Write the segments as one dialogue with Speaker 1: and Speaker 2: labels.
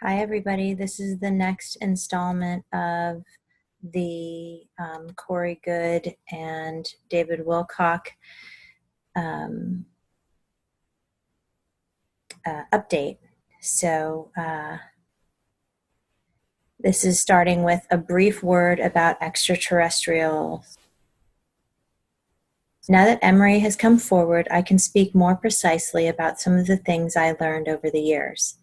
Speaker 1: Hi, everybody. This is the next installment of the Corey Goode and David Wilcock update. So this is starting with a brief word about extraterrestrials. Now that Emery has come forward, I can speak more precisely about some of the things I learned over the years.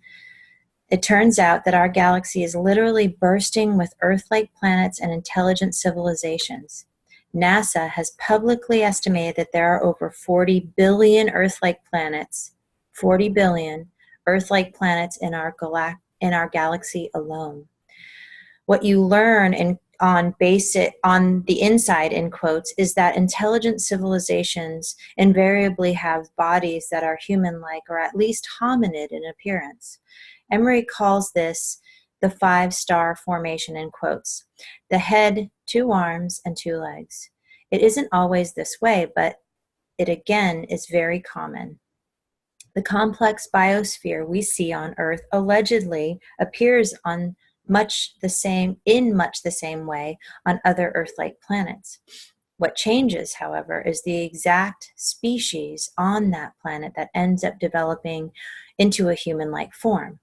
Speaker 1: It turns out that our galaxy is literally bursting with Earth-like planets and intelligent civilizations. NASA has publicly estimated that there are over 40 billion Earth-like planets, 40 billion Earth-like planets in our galaxy alone. What you learn on the inside, in quotes, is that intelligent civilizations invariably have bodies that are human-like or at least hominid in appearance. Emery calls this the 5-star formation, in quotes. The head, 2 arms, and 2 legs. It isn't always this way, but it again is very common. The complex biosphere we see on Earth allegedly appears in much the same way on other Earth-like planets. What changes, however, is the exact species on that planet that ends up developing into a human-like form.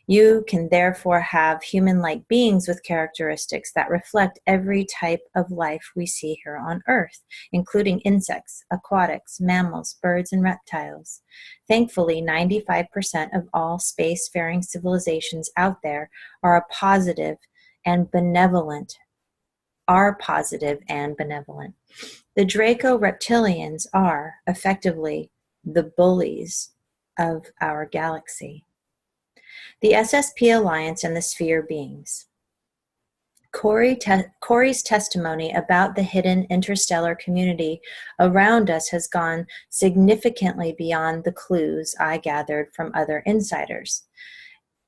Speaker 1: You can therefore have human-like beings with characteristics that reflect every type of life we see here on Earth, including insects, aquatics, mammals, birds, and reptiles. Thankfully, 95% of all spacefaring civilizations out there are positive and benevolent. The Draco reptilians are, effectively, the bullies of our galaxy. The SSP Alliance and the Sphere Beings. Corey's testimony about the hidden interstellar community around us has gone significantly beyond the clues I gathered from other insiders.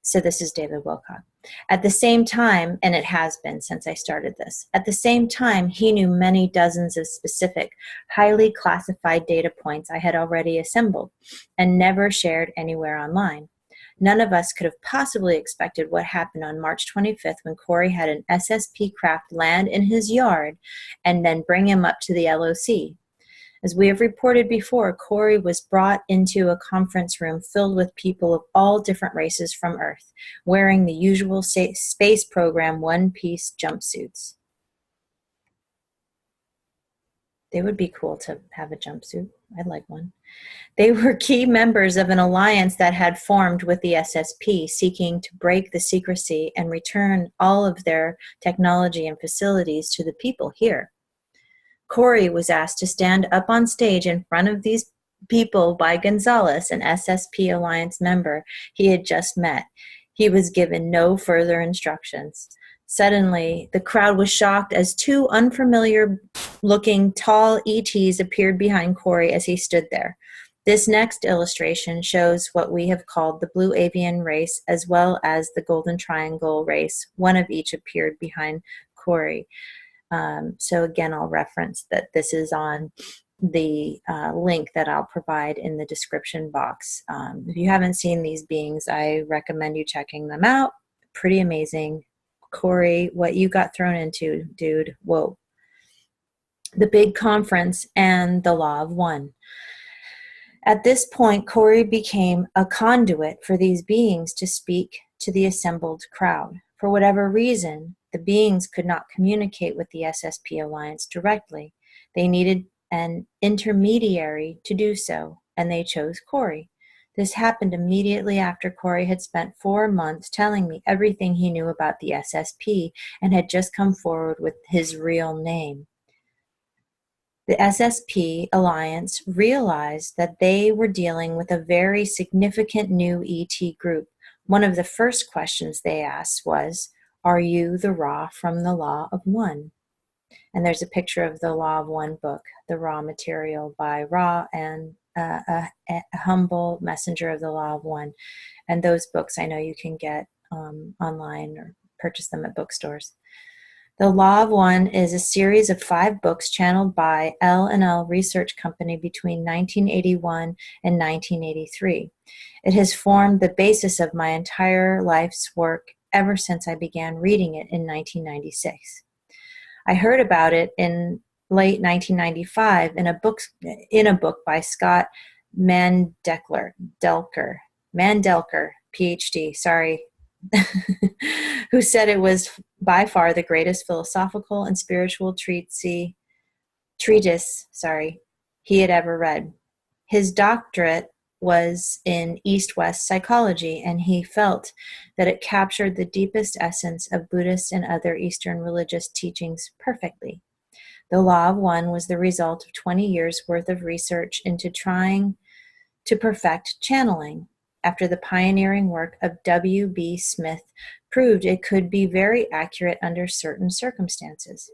Speaker 1: So this is David Wilcock. At the same time, and it has been since I started this, at the same time, he knew many dozens of specific, highly classified data points I had already assembled and never shared anywhere online. None of us could have possibly expected what happened on March 25th when Corey had an SSP craft land in his yard and then bring him up to the LOC. As we have reported before, Corey was brought into a conference room filled with people of all different races from Earth, wearing the usual space program one-piece jumpsuits. They would be cool to have a jumpsuit. I'd like one. They were key members of an alliance that had formed with the SSP, seeking to break the secrecy and return all of their technology and facilities to the people here. Corey was asked to stand up on stage in front of these people by Gonzalez, an SSP Alliance member he had just met. He was given no further instructions. Suddenly, the crowd was shocked as 2 unfamiliar-looking tall ETs appeared behind Corey as he stood there. This next illustration shows what we have called the Blue Avian race as well as the Golden Triangle race. One of each appeared behind Corey. So again, I'll reference that this is on the link that I'll provide in the description box. If you haven't seen these beings, I recommend you checking them out. Pretty amazing. Corey, what you got thrown into, dude, whoa. The big conference and the Law of One. At this point, Corey became a conduit for these beings to speak to the assembled crowd. For whatever reason, the beings could not communicate with the SSP Alliance directly. They needed an intermediary to do so, and they chose Corey. This happened immediately after Corey had spent 4 months telling me everything he knew about the SSP and had just come forward with his real name. The SSP Alliance realized that they were dealing with a very significant new ET group. One of the first questions they asked was, "Are you the Ra from the Law of One?" And there's a picture of the Law of One book, the raw material by Ra and a humble messenger of the Law of One. And those books I know you can get online or purchase them at bookstores. The Law of One is a series of 5 books channeled by L&L Research Company between 1981 and 1983. It has formed the basis of my entire life's work ever since I began reading it in 1996. I heard about it in late 1995 in a book by Scott Mandelker, PhD, sorry, who said it was by far the greatest philosophical and spiritual treatise he had ever read. His doctorate was in East-West psychology, and he felt that it captured the deepest essence of Buddhist and other Eastern religious teachings perfectly. The Law of One was the result of 20 years' worth of research into trying to perfect channeling, after the pioneering work of W.B. Smith proved it could be very accurate under certain circumstances.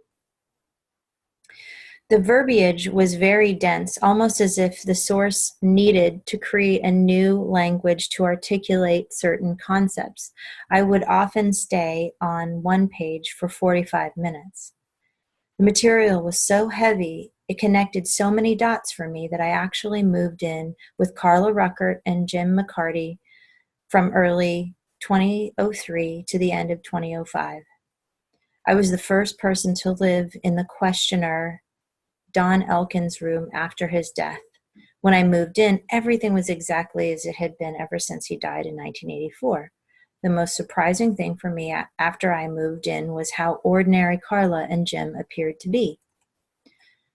Speaker 1: The verbiage was very dense, almost as if the source needed to create a new language to articulate certain concepts. I would often stay on one page for 45 minutes. The material was so heavy, it connected so many dots for me that I actually moved in with Carla Ruckert and Jim McCarty from early 2003 to the end of 2005. I was the first person to live in the questioner Don Elkin's room after his death. When I moved in, everything was exactly as it had been ever since he died in 1984. The most surprising thing for me after I moved in was how ordinary Carla and Jim appeared to be.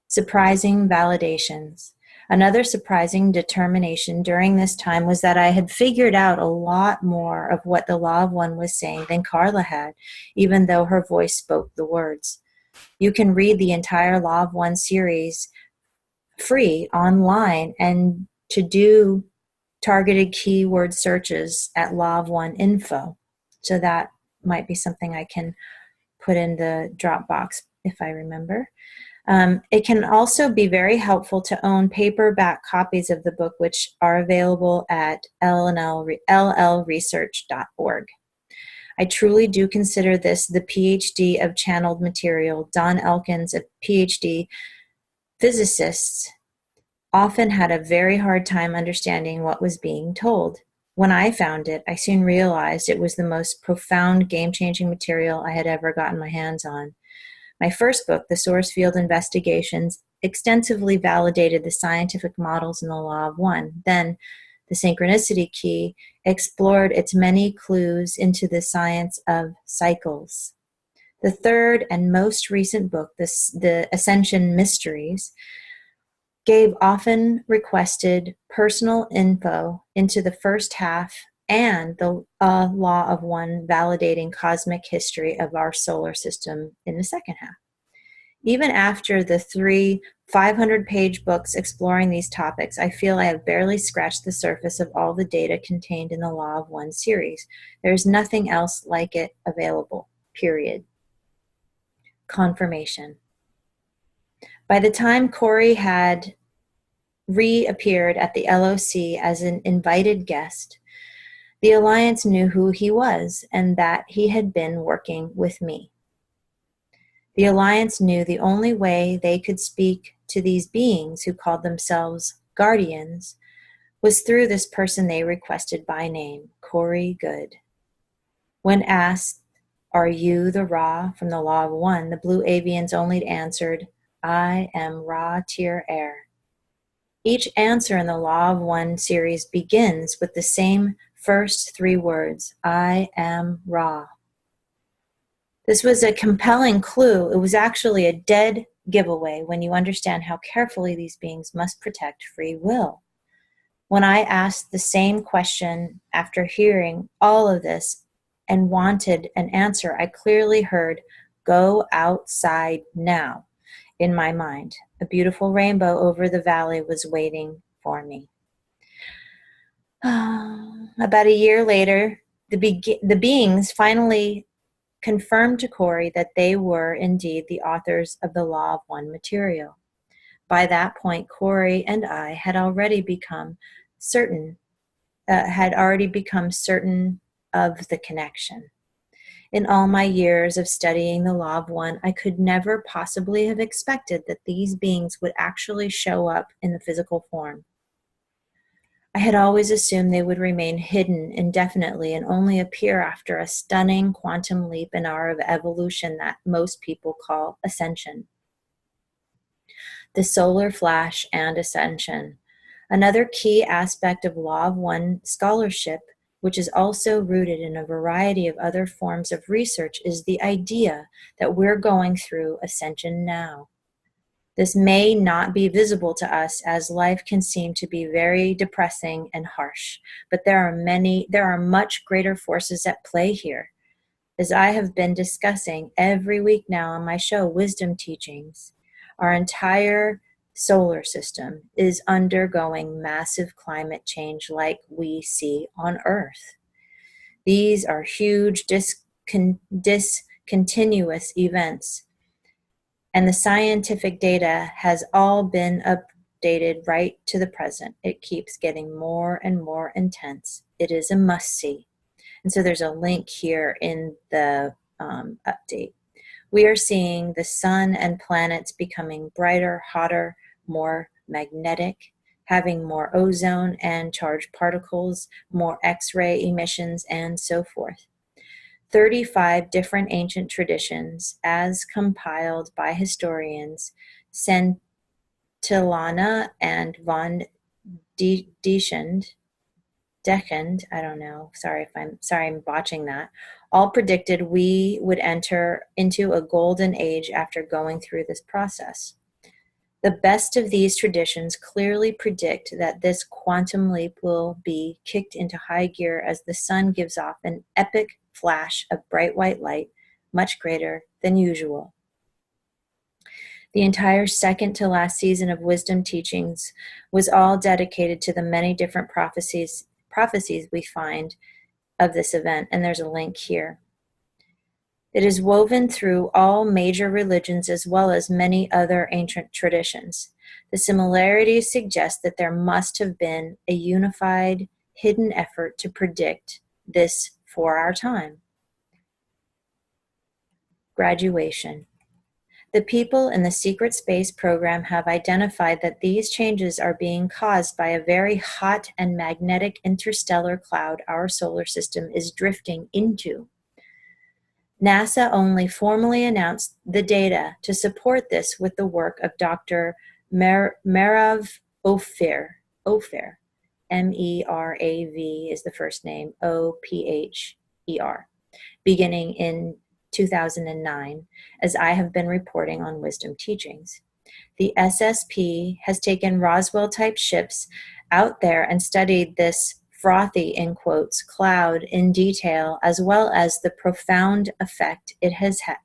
Speaker 1: Surprising validations. Another surprising determination during this time was that I had figured out a lot more of what the Law of One was saying than Carla had, even though her voice spoke the words. You can read the entire Law of One series free online and to do targeted keyword searches at Law of One info. So that might be something I can put in the Dropbox if I remember. It can also be very helpful to own paperback copies of the book, which are available at llresearch.org. I truly do consider this the PhD of channeled material. Don Elkins, a PhD physicist, often had a very hard time understanding what was being told. When I found it, I soon realized it was the most profound, game-changing material I had ever gotten my hands on. My first book, The Source Field Investigations, extensively validated the scientific models in the Law of One. Then, The Synchronicity Key explored its many clues into the science of cycles. The third and most recent book, The Ascension Mysteries, gave often requested personal info into the first half and the Law of One validating cosmic history of our solar system in the second half. Even after the 3 500-page books exploring these topics, I feel I have barely scratched the surface of all the data contained in the Law of One series. There is nothing else like it available, period. Confirmation. By the time Corey had reappeared at the LOC as an invited guest, the Alliance knew who he was and that he had been working with me. The Alliance knew the only way they could speak to these beings who called themselves guardians was through this person they requested by name, Corey Goode. When asked, "Are you the Ra from the Law of One?" the Blue Avians only answered, "I am Ra Tier Air." Each answer in the Law of One series begins with the same first 3 words, "I am Ra." This was a compelling clue. It was actually a dead giveaway when you understand how carefully these beings must protect free will. When I asked the same question after hearing all of this and wanted an answer, I clearly heard, "Go outside now," in my mind. A beautiful rainbow over the valley was waiting for me. About a year later, the beings finally confirmed to Corey that they were indeed the authors of the Law of One material. By that point, Corey and I had already become certain of the connection. In all my years of studying the Law of One, I could never possibly have expected that these beings would actually show up in the physical form. I had always assumed they would remain hidden indefinitely and only appear after a stunning quantum leap in our evolution that most people call ascension. The solar flash and ascension. Another key aspect of Law of One scholarship, which is also rooted in a variety of other forms of research, is the idea that we're going through ascension now. This may not be visible to us, as life can seem to be very depressing and harsh, but there are much greater forces at play here. As I have been discussing every week now on my show, Wisdom Teachings, our entire solar system is undergoing massive climate change like we see on Earth. These are huge discontinuous events, and the scientific data has all been updated right to the present. It keeps getting more and more intense. It is a must-see. And so there's a link here in the update. We are seeing the sun and planets becoming brighter, hotter, more magnetic, having more ozone and charged particles, more X-ray emissions, and so forth. 35 different ancient traditions, as compiled by historians Centilana and von Deschend, I don't know, sorry I'm botching that, all predicted we would enter into a golden age after going through this process. The best of these traditions clearly predict that this quantum leap will be kicked into high gear as the sun gives off an epic flash of bright white light, much greater than usual. The entire second to last season of Wisdom Teachings was all dedicated to the many different prophecies we find of this event, and there's a link here. It is woven through all major religions as well as many other ancient traditions. The similarities suggest that there must have been a unified, hidden effort to predict this for our time. Graduation. The people in the Secret Space program have identified that these changes are being caused by a very hot and magnetic interstellar cloud our solar system is drifting into. NASA only formally announced the data to support this with the work of Dr. Merav Ophir, M-E-R-A-V is the first name, O-P-H-E-R, beginning in 2009, as I have been reporting on Wisdom Teachings. The SSP has taken Roswell-type ships out there and studied this frothy, in quotes, cloud in detail, as well as the profound effect it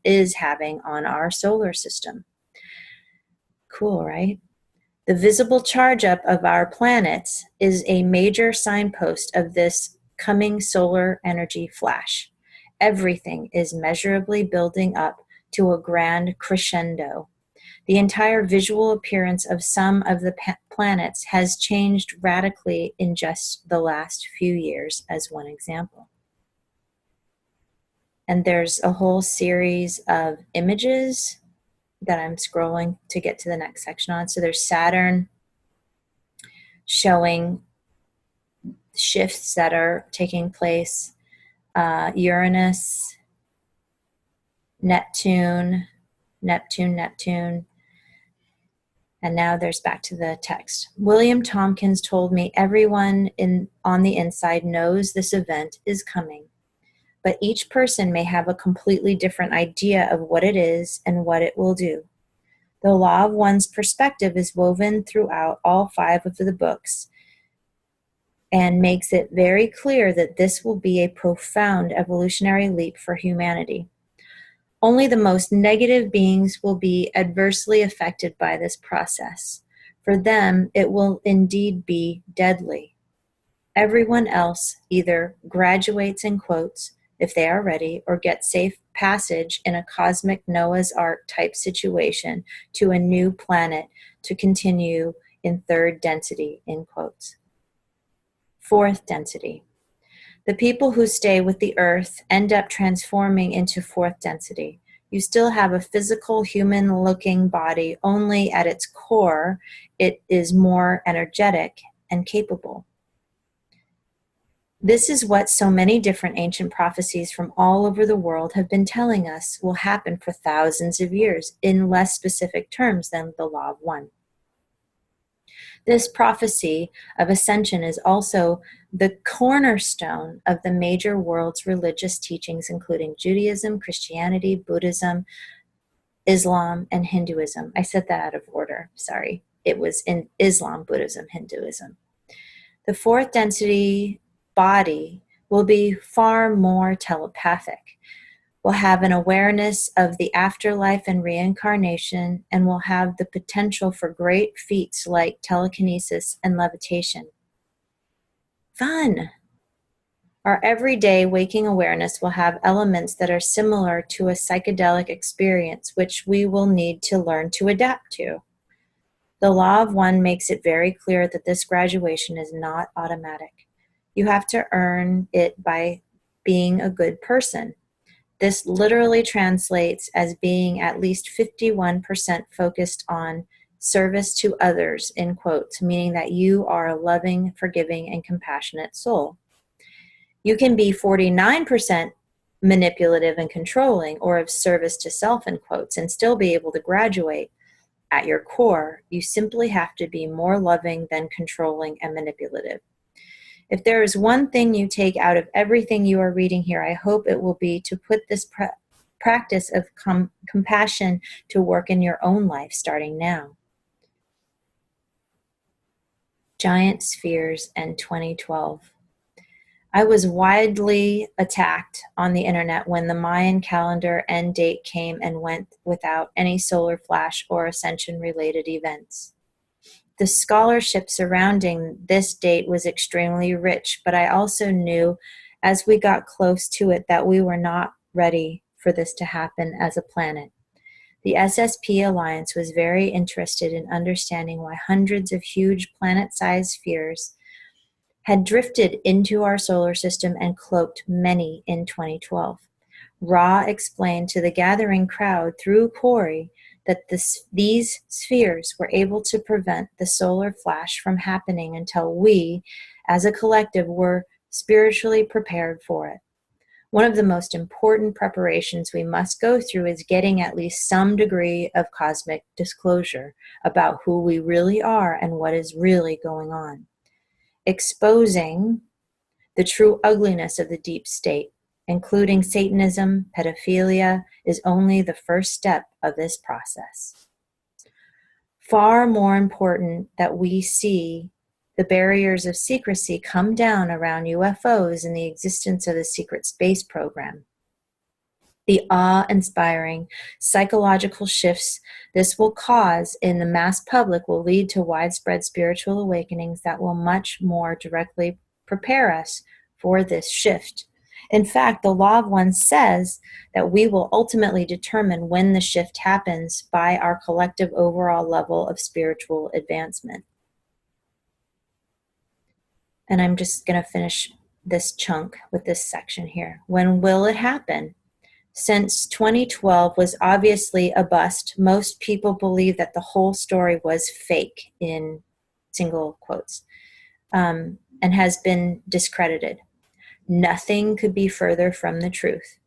Speaker 1: is having on our solar system. Cool, right? The visible charge up of our planets is a major signpost of this coming solar energy flash. Everything is measurably building up to a grand crescendo. The entire visual appearance of some of the planets has changed radically in just the last few years, as one example. And there's a whole series of images that I'm scrolling to get to the next section on. So there's Saturn showing shifts that are taking place, Uranus, Neptune, and now there's back to the text. William Tompkins told me everyone on the inside knows this event is coming, but each person may have a completely different idea of what it is and what it will do. The Law of One's perspective is woven throughout all 5 of the books and makes it very clear that this will be a profound evolutionary leap for humanity. Only the most negative beings will be adversely affected by this process. For them, it will indeed be deadly. Everyone else either graduates, in quotes, if they are ready, or gets safe passage in a cosmic Noah's Ark type situation to a new planet to continue in 3rd density, in quotes. 4th density. The people who stay with the earth end up transforming into fourth density. You still have a physical, human-looking body, only at its core, it is more energetic and capable. This is what so many different ancient prophecies from all over the world have been telling us will happen for thousands of years in less specific terms than the Law of One. This prophecy of ascension is also the cornerstone of the major world's religious teachings, including Judaism, Christianity, Buddhism, Islam, and Hinduism. I said that out of order, sorry. It was in Islam, Buddhism, Hinduism. The fourth density body will be far more telepathic, will have an awareness of the afterlife and reincarnation, and will have the potential for great feats like telekinesis and levitation. Fun! Our everyday waking awareness will have elements that are similar to a psychedelic experience, which we will need to learn to adapt to. The Law of One makes it very clear that this graduation is not automatic. You have to earn it by being a good person. This literally translates as being at least 51% focused on service to others, in quotes, meaning that you are a loving, forgiving, and compassionate soul. You can be 49% manipulative and controlling, or of service to self, in quotes, and still be able to graduate. At your core, you simply have to be more loving than controlling and manipulative. If there is one thing you take out of everything you are reading here, I hope it will be to put this practice of compassion to work in your own life starting now. Giant Spheres and 2012. I was widely attacked on the internet when the Mayan calendar end date came and went without any solar flash or ascension-related events. The scholarship surrounding this date was extremely rich, but I also knew as we got close to it that we were not ready for this to happen as a planet. The SSP Alliance was very interested in understanding why hundreds of huge planet-sized spheres had drifted into our solar system and cloaked many in 2012. Ra explained to the gathering crowd through Corey that these spheres were able to prevent the solar flash from happening until we, as a collective, were spiritually prepared for it. One of the most important preparations we must go through is getting at least some degree of cosmic disclosure about who we really are and what is really going on. Exposing the true ugliness of the deep state, including Satanism, pedophilia, is only the first step of this process. Far more important that we see the barriers of secrecy come down around UFOs and the existence of the secret space program. The awe-inspiring psychological shifts this will cause in the mass public will lead to widespread spiritual awakenings that will much more directly prepare us for this shift. In fact, the Law of One says that we will ultimately determine when the shift happens by our collective overall level of spiritual advancement. And I'm just going to finish this chunk with this section here. When will it happen? Since 2012 was obviously a bust, most people believe that the whole story was fake, in single quotes, and has been discredited. Nothing could be further from the truth.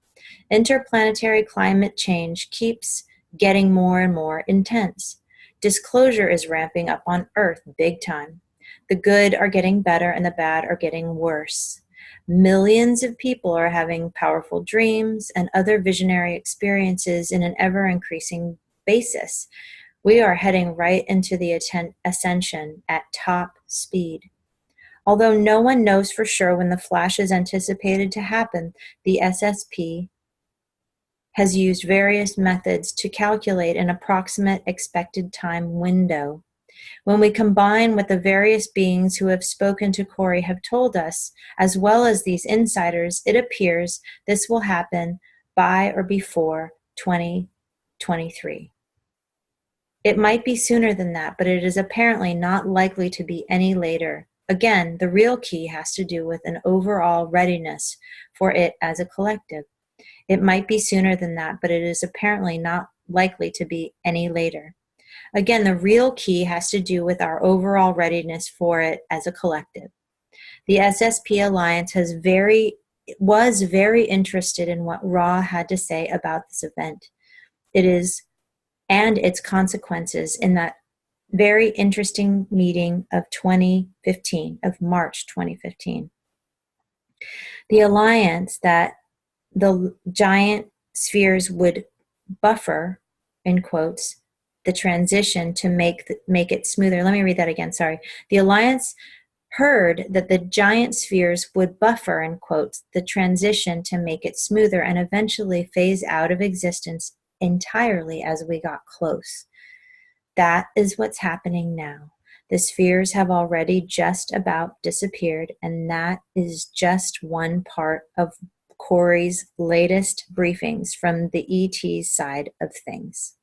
Speaker 1: Interplanetary climate change keeps getting more and more intense. Disclosure is ramping up on Earth big time. The good are getting better and the bad are getting worse. Millions of people are having powerful dreams and other visionary experiences in an ever-increasing basis. We are heading right into the ascension at top speed. Although no one knows for sure when the flash is anticipated to happen, the SSP has used various methods to calculate an approximate expected time window. When we combine what the various beings who have spoken to Corey have told us, as well as these insiders, it appears this will happen by or before 2023. It might be sooner than that, but it is apparently not likely to be any later again, the real key has to do with an overall readiness for it as a collective. It might be sooner than that, but it is apparently not likely to be any later. Again, the real key has to do with our overall readiness for it as a collective. The SSP Alliance was very interested in what Ra had to say about this event. It is, and its consequences in that very interesting meeting of March 2015. The alliance that the giant spheres would buffer, in quotes, the transition to make it smoother. Let me read that again, sorry. The alliance heard that the giant spheres would buffer, in quotes, the transition to make it smoother and eventually phase out of existence entirely as we got close. That is what's happening now. The spheres have already just about disappeared, and that is just one part of Corey's latest briefings from the ET's side of things.